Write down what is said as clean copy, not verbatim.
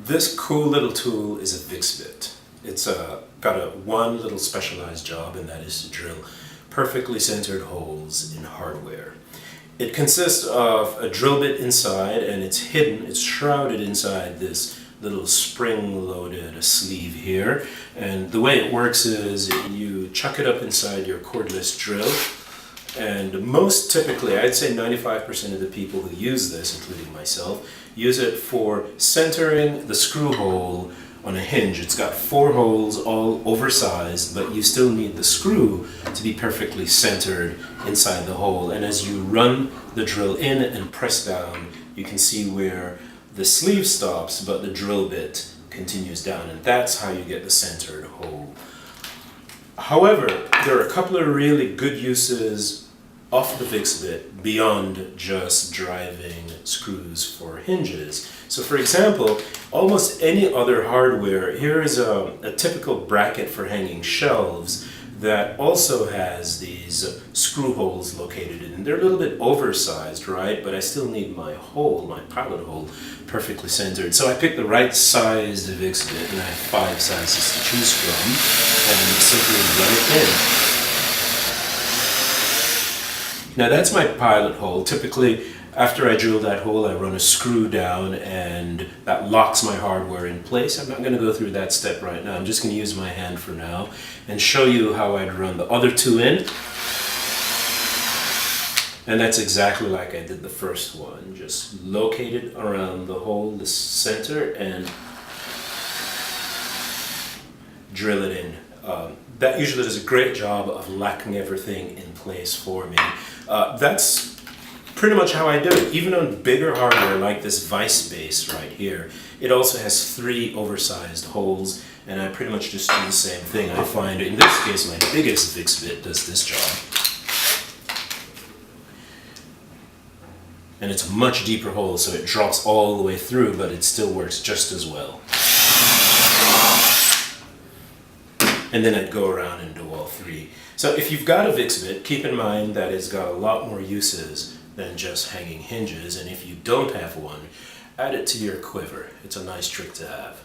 This cool little tool is a VIX bit. It's got one little specialized job, and that is to drill perfectly centered holes in hardware. It consists of a drill bit inside, and it's hidden, it's shrouded inside this little spring-loaded sleeve here. And the way it works is you chuck it up inside your cordless drill, and most typically, I'd say 95% of the people who use this, including myself, use it for centering the screw hole on a hinge. It's got 4 holes, all oversized, but you still need the screw to be perfectly centered inside the hole. And as you run the drill in and press down, you can see where the sleeve stops, but the drill bit continues down, and that's how you get the centered hole. However, there are a couple of really good uses of the VIX bit beyond just driving screws for hinges. So for example, almost any other hardware, here is a typical bracket for hanging shelves that also has these screw holes located in. They're a little bit oversized, right? But I still need my hole, my pilot hole, perfectly centered. So I picked the right sized VIX bit, and I have 5 sizes to choose from, and simply run it in. Now that's my pilot hole. Typically, after I drill that hole, I run a screw down, and that locks my hardware in place. I'm not going to go through that step right now. I'm just going to use my hand for now and show you how I'd run the other 2 in. And that's exactly like I did the first one. Just locate it around the hole, the center, and drill it in. That usually does a great job of locking everything in place for me. That's pretty much how I do it. Even on bigger hardware like this vice base right here, it also has 3 oversized holes, and I pretty much just do the same thing. I find in this case my biggest VIX bit does this job. And it's a much deeper hole, so it drops all the way through, but it still works just as well. And then I'd go around and do all 3. So if you've got a VIX bit, keep in mind that it's got a lot more uses than just hanging hinges, and if you don't have one, add it to your quiver. It's a nice trick to have.